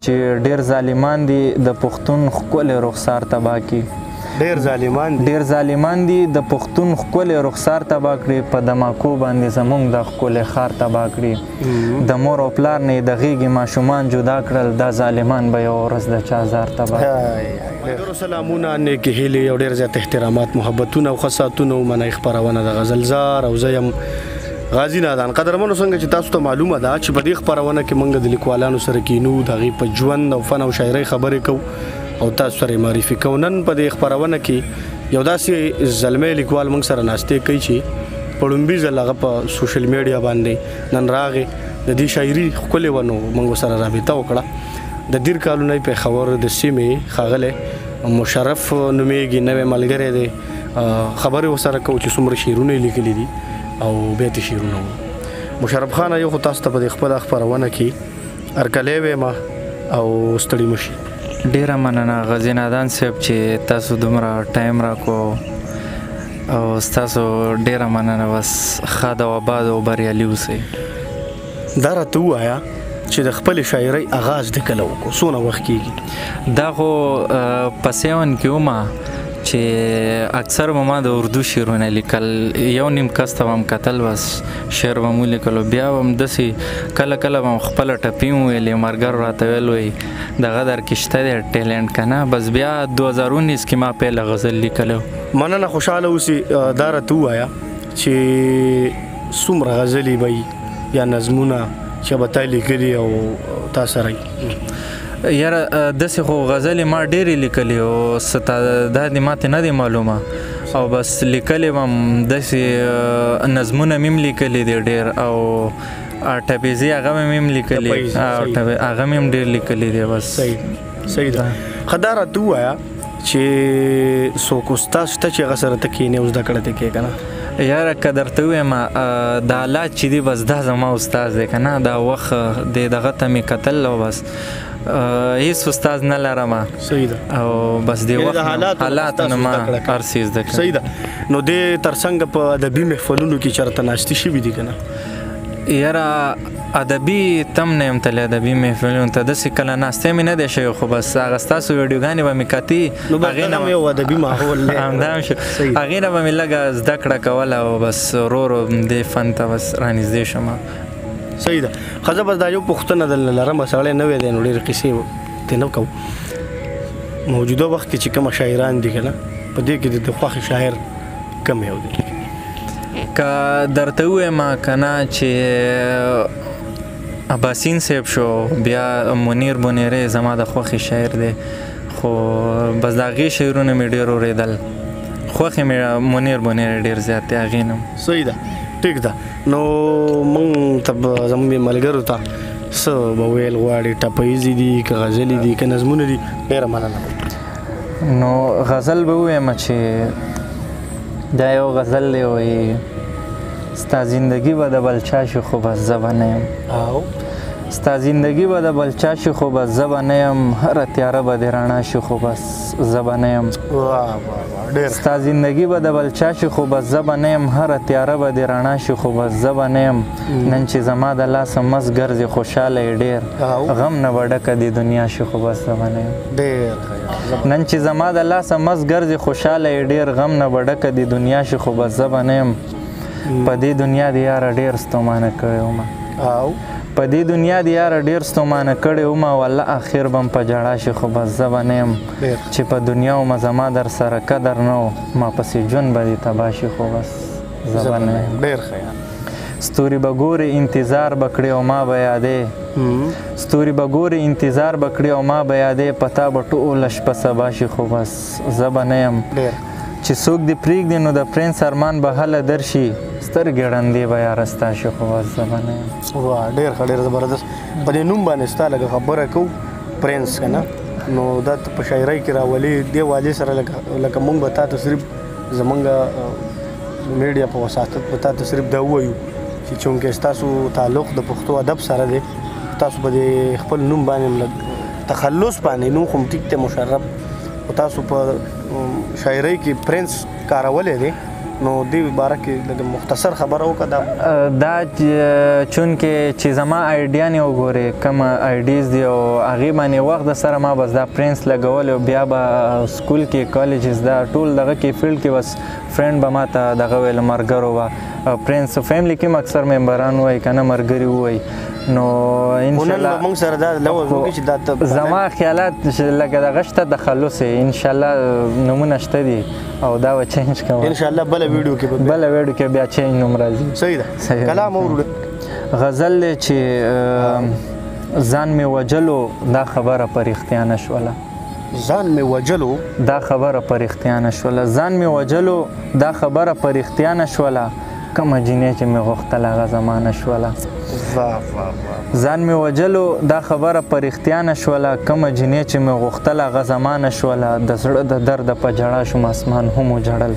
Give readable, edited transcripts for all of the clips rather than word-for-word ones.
چې ډېر ظالمان دي د پښتون ښکلی رخسار تباه کړي. ډېر ظالمان دي د پښتون ښکلی رخسار تباه کړي، په دماکو باندې زمونږ د ښکلی ښار تباه کړي. د مور او پلار نه د غېږې ماشومان جدا کړل، دا ظالمان به یوه ورځ د چا زار تباه کړي. سلامونه، نیکې هیلې او ډېر زیات احترامات، محبتونه او ښه ساعتونه ومنئ. خپرونه د غزلزار او زه یم غازي نادان. قدرمنو، څنګه چې تاسو ته معلومه ده چې په دې خپرونه کې موږ د لیکوالانو سره کینو، د هغې په ژوند او فن او شاعرۍ خبرې کوو او تاسو سره یې معرفي کوو. نن په دې خپرونه کې یو داسې زلمی لیکوال موږ سره ناستې کوي چې په لومبي ځل هغه په سوشل میډیا باندې نن راغی، د دې شاعري ښکلې وه، نو موږ ورسره رابطه وکړه. د دیر کالونی پېښور د سیمې ښاغلی مشرف نومیږي، نوی ملګری دی. خبرې ورسره کوو چې څومره شعرونه یې لیکلي دي او بیا ته شعرونه وو. مشرف خانه، یو خو تاسو ته په دې خپله خپرونه کې هرکلی ویم او ستړي مه شي. ډېره مننه غازي نادان صاحب چې تاسو دومره ټایم راکړو او ستاسو ډېره مننه. بس ښاد او آباد او بریالي اوسئ. دا راته ووایه چې د خپلې شاعرۍ آغاز دې کله وکړو؟ څونه وخت کېږي؟ دا خو په 7 کې ومه چې اکثر به ما د اردو شعرونه لیکل، یو نیم کس ته به م کتل، بس شعر به مو لیکلو. بیا به م داسې کله کله به م خپله ټپې م ویلې، ملګرو راته ویل وایي دغه در کې شته دی ټیلنټ که نه. بس بیا 2019 کې ما پیله غزل لیکلی. مننه، خوشحاله اوسې. دا راته ووایه چې څومره غزلې به یا نظمونه چې به تا لیکلي او تا سره یاره داسې خو غزلې ما ډېرې لیکلي او دا دې ماته نه دی معلومه، او بس لیکلې به م داسې نظمونه مې هم لیکلي دي ډېر، او ټپیزې هغه مې هم لیکلي، هغه مې هم ډېر لیکلي دي. بس صحیح ده. ښه، دا راته ووایه چې څوک استاد شته چې هغه سره ته کښېنې او زده کړه دې کوې که نه؟ یاره که درته ووایم دا حالات چې دي بس دا زما استاد دی که نه. دا وخت دی دغه ته مې کتل او بس هیڅ استاد نه لرم. صحیح ده. او بس دې وخت حالاتو نه ما هر څه زده کړم. صحیح ده. نو دې تر څنګه په ادبي محفلونو کې چېرته ناستې شوي دي که نه؟ یاره ادبي تم نه یم تللی، ادبي محفلونو ته داسې کله ناستې مې نه دی شوی، خو بس هغه ستاسو ویډیوګانې به مې کتې، نو بس دغه یو ادبي ماحول دی. همدا هم شو، هغې نه به مې لږه زده کړه کوله او بس ورو ورو دې فن ته بس رانږدې شوم. صحیح ده. ښه، زه بس دا یو پوښتنه درله لرم، سړی نوی دی نو ډېرې قصې ترې نه کوو. موجوده وخت کې چې کومه شاعران دي که نه، په دې کې د خوښې شاعر کوم یو دی؟ که درته ووایم که نه چې عباسین صاحب شو، بیا منیر بونیری زما د خوښې شاعر دی، خو بس د هغې شعرونه مې ډېر اورېدل. خوښې مې منیر بونیری ډېر زیات دی هغې نه. صحیح ده، ټیک ده. نو موږ ته به زموږ ملګرو ته څه به ویل غواړې؟ ټپیزې دي که غزلې دي که نظمونه دي؟ ډېره مننه. نو غزل به ووایم چې دا یو غزل دی، وایي ستا زندگی به د بل چا شي خو بس زه به نه یم. ستا زندگی به د بل چا شي خو بس زه به نه یم، هره تیاره به د رڼا شي خو بس زه به نه یم. ستا زندگی به د بل چا شي خو بس زه به نه یم، هره تیاره به د رڼا شي خو بس زه به نه یم. نن چې زما د لاسه مست ګرځې خوشحاله یې ډېر، غم نه به ډکه د دنیا شي خو بس زه به نه یم. نن چې زما د لاسه مست ګرځې خوشحاله یې ډېر، غم نه به ډکه د دنیا شي خو بس زه به نه یم. په دې دنیا د یاره ډېر ستومانه کړی ومه، په دې دنیا د یاره ډېر ستومانه کړی ومه، والله اخر به م په ژړا شي خو بس زه به نه یم. چې په دنیا ومه زما در سره قدر نه و، ما پسې ژوند به دې تباه شي خو بس زه به نه یم. ډېر ښه. ستوري به ګورې انتظار به کړې او ما به یادې، ستوري به ګورې انتظار به کړې او ما به یادې، په تا به ټوله شپه سبا شي خو بس زه به نه یم. چې څوک دې پرېږدي نو د پرنس ارمان به هله درشي، سترګې ړندې به یاره ستا شي خو بس زه به نه یم. واه، ډېر ښه، ډېر زبردست. په دې نوم باندې ستا لږه خبره کوو، پرنس که نه، نو دا په شاعرۍ کې راولي دې والي سره لکه موږ به تا ته صرف زمونږ میډیا په وساطت به تا ته صرف دا ووایو چې چونکې ستاسو تعلق د پښتو ادب سره دی، تاسو به د خپل نوم باندې لږ تخلص باندې، نوم خو ټیک دی مشرف، خو تاسو په شاعرۍ کې پرنس کارولی دی، نو دې باره کې لږ مختصر خبره وکړه دا چونکې چې زما آیډیا نه وګورې کوم آیډیز دي او هغې باندې وخت د سره ما بس دا پرنس لګول او بیا به سکول کې کالجز دا ټول دغه کې فیلډ کې بس فرینډ به ما ته دغه ویل ملګرو به پرنس فیملی کې اکثر ممبران وایي که نه ملګري ووایي نو انشاءالله موږ سره دا لوز وکړي چې دا زما خیالات لکه دغه شته تخلص انشاءالله نومونه شته دي او دا به چینج کوم انشاءالله بله ویډیو کې بله ویډیو کې بیا چینج نوم راځي صحیح ده کلام وروړه غزل دی چې ځان مې وجلو دا خبره په رښتیا نه شوله ځان مې وجلو دا خبره په رښتیا نه شوله ځان مې وجلو دا خبره په رښتیا نه شوله کومه جینۍ چې مې غوښتل هغه زما نه شوله ځان مې وجلو دا خبره په رښتیا نه شوله کومه جینۍ چې مې غوښتل هغه زما نه شوله د زړه د درده په ژړا شوم اسمان هم وجړل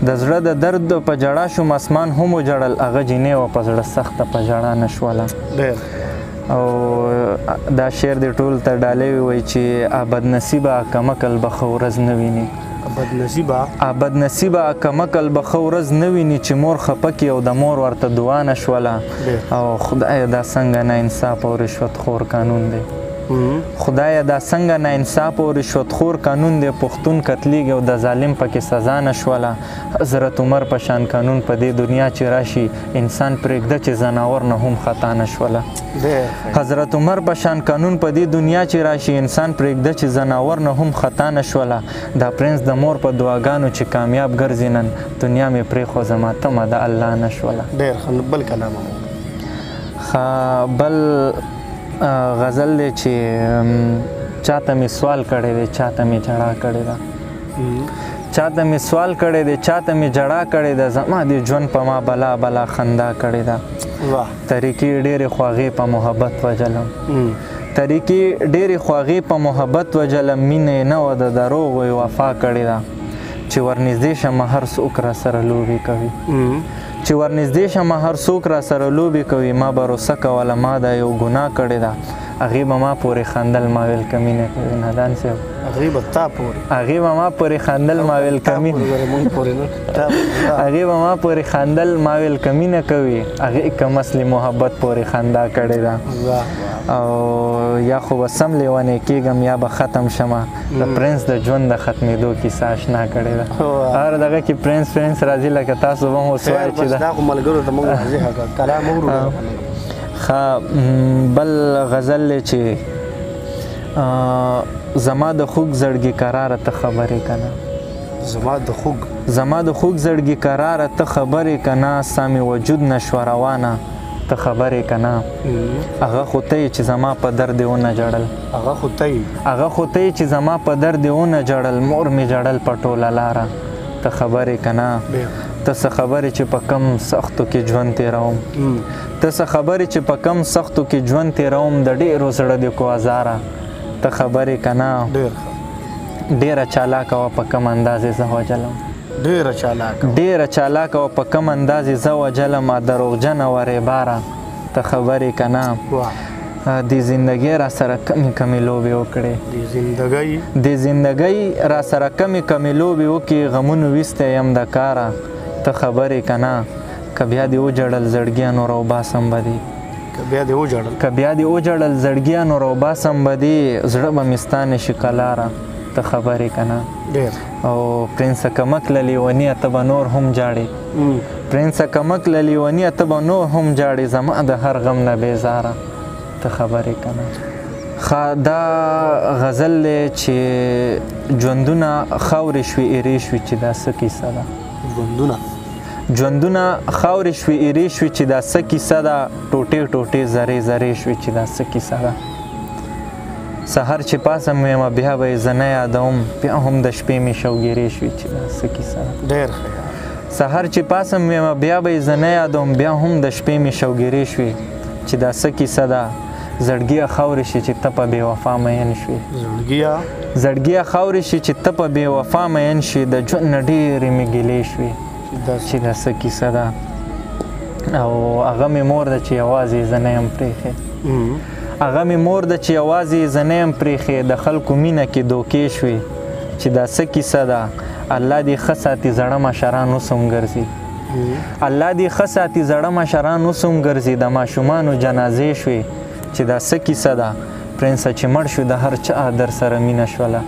د زړه د درد په ژړا شوم اسمان هم وجړل هغه جینۍ وه په زړه سخته په ژړا نه شوله او دا شعر دی ټول ته ډالۍ وایي چې بدنصیبه کمکل به ښه ورځ نه ویني بدنصیبه کمکل به ښه ورځ نه ویني چې مور خفه کړي او د مور ورته دعا نه شوله او خدایه دا څنګه ناانصاف او رشوت خور قانون دی خدایه دا څنګه ناانصاف او رشوت خور قانون دی پښتون قتلیږي او د ظالم پکې سزا نه شوله حضرت عمر په شان قانون په دې دنیا چې راشي انسان پرېږده چې ځناور نه هم خطا نه شوله حضرت عمر په شان قانون په دې دنیا چې راشي انسان پرېږده چې ځناور نه هم خطا نه شوله دا پرنس د مور په دعاګانو چې کامیاب ګرځي نن دنیا مې پرېښوځه ما تمه د الله نه شوله ډېر ښه بل کلام بل غزل دی چې چاته مې سوال کړی دی چاته مې جړا کړې ده چاته مې سوال کړی دی چاته مې جړا کړې ده زما د ژوند په ما بلا بلا خندا کړې ده طریقې ډېرې خواږې په محبت وجلم طریقې ډېرې خواږې په محبت وجلم مینه یې نه وه د دروغو یې وفا کړې ده چې ورنږدې شمه هر څوک را سره لوبې کوي چې ورنږدې شمه هر څوک را سره لوبې کوي ما بروسه کوله ما دا یو ګناه کړې ده هغې به ما پورې خندل ما ویل کمینه کوي نادان صاحب هغې به تا پورې هغې به ما پورې خندل ما ویل کمینه هغې به ما پورې خندل ما ویل کمینه کوي هغې کم اصلي محبت پورې خندا کړې ده او یا خو به سم لیونی کېږم یا به ختم شمه د پرنس د ژوند د ختمېدو کیسه اشنا کړې ده هر دغه کې پرنس راځي لکه تاسو به هم اوس وایئ چې دا خو ملګرو ته موږ واضحه کړه کلام وروړو بل غزل دی چې زما د خوږ زړګي قراره ته خبرې که نه زما د خوږ زړګي قراره ته خبرې که نه ستا مې وجود نه شوه روانه ته خبرې که نه هغه خو ته یې چې زما په درد یې ونه ژړل هغه خو ته یې چې زما په درد یې ونه ژړل مور مې ژړل په ټوله لاره ته خبرې که نه ته څه خبرې چې په کم سختو کې ژوند تېروم ته څه خبرې چې په کم سختو کې ژوند تېروم د ډېرو زړه دې کو ازاره ته خبرې که نه ډېره چالاکه وه په کم اندازې زه وجلم ډېره چالاکه وه په کم اندازې زه وجلم دروغجنه وه باره ته خبرې که نه د زندګۍ را سره کمې کمې لوبې وکړې د زندګۍ را سره کمې کمې لوبې وکړې غمونو ویستی یم د کاره ته خبرې که نه که بیا دې وجړل زړګیانو راوباسم به دې که بیا دې وجړل زړګیانو راوباسم به دې زړه به مې ستا نه شي قلاره ته خبرې که نه او پرنسه کمک له لیونیه ته به نور هم جاړې پرنسه کمک له لیونیه ته به نور هم جاړې زما د هر غم نه بیزاره ته خبرې که نه دا غزل دی چې ژوندونه خاورې شوې ایرې شوې چې دا څه کیسه ده ژوندونه خاورې شوې ایرې شوې چې دا څه کیسه ده ټوټې ټوټې ذرې ذرې شوې چې دا څه کیسه ده سهار چې پاسم ویمه بیا به یې زه نه یادوم بیا هم د شپې مې شوګیرې شوې چې دا څه کیسه ده سهار چې پاسم ویمه بیا به یې زه نه یادوم بیا هم د شپې مې شوګیرې شوې چې دا څه کیسه ده زړګیه خاورې شي چې ته په بې وفا مین شوې زړګیه خاورې شي چې ته په بې وفا مین شي د ژوند نه ډېرې مې ګیلې شوې چې دا څه کیسه ده او هغه مې مور ده چې یوازې زه نه یم پرېښې هغه مې مور ده چې یوازې زه نه یم پرېښې د خلکو مینه کې دوکې شوې چې دا څه کیسه ده الله دې ښه ساتي زړه مشران اوس هم ګرځي الله دې ښه ساتي زړه مشران اوس هم ګرځي د ماشومانو جنازې شوې چې دا څه کیسه ده پرنسه چې مړ شو د هر چا در سره مینه شوله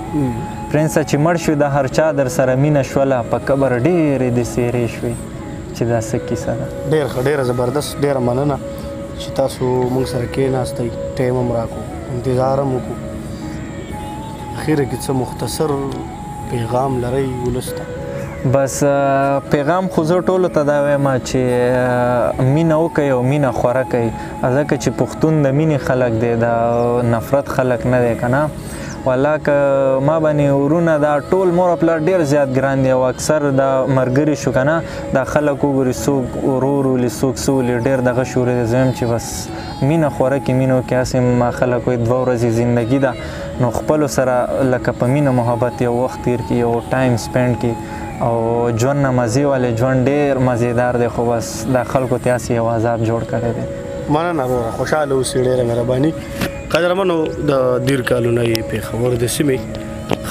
پرنسه چې مړ شو د هر چا در سره مینه شوله په قبر ډېرې د څیرې شوې چې دا څه کیسه ده ډېره زبردست ډېره مننه چې تاسو موږ سره کېناستئ ټایم هم راکړو انتظار هم وکړو اخیره کې څه مختصر پیغام لرئ ولس ته بس پیغام خو زه ټولو ته دا وایم چې مینه وکړئ او مینه خوره کړئ ځکه چې پښتون د مینې خلک دی د نفرت خلک نه دی که نه والله که ما باندې ورونه دا ټول مور پلار ډېر زیات ګران دی او اکثر د ملګري شو که نه دا خلک وګوري څوک ورور ولي څوک څه ولي ډېر دغه شعور دی زه وایم چې بس مینه خوره کړي مینه وکړي هسې ما خلک وایي 2 ورځې زندګي ده نو خپلو سره لکه په مینه محبت یو وخت تیر کړي یو ټایم سپینډ کړي او ژوند نه مزې والے ژوند ډېر مزېدار دی خو بس دا خلکو ته هسې یو عذاب جوړ کړی دی مننه وروره خوشحاله اوسئ ډېره مهرباني قدرمنو د دیر کالونی پېښور د سیمې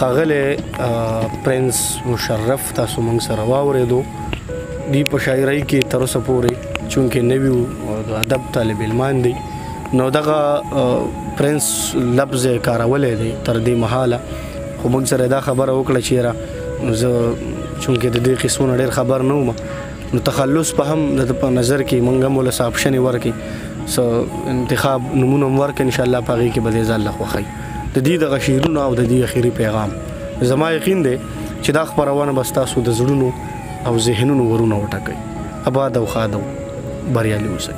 ښاغلی پرنس مشرف تاسو موږ سره واورېدو دوی په شاعرۍ کې تر اوسه پورې چونکې نوي او د ادب طالب علمان دی نو دغه پرنس لفظ یې کارولی دی تر دې مهاله خو موږ سره دا خبره وکړه چې یاره زه چونکې د دې قسمو نه ډېر خبر نه وم نو تخلص په هم د په نظر کې موږ هم ولس آپشنې ورکړي څه انتخاب نمونه هم ورکړي انشاءالله په هغې کې به دې ځان له خوښوي د دې دغه شعرونه او د دې اخري پیغام زما یقین دی چې دا خپرونه به ستاسو د زړونو او ذهنونو ورونه وټکوي اباد او ښاد او بریالي اوسئ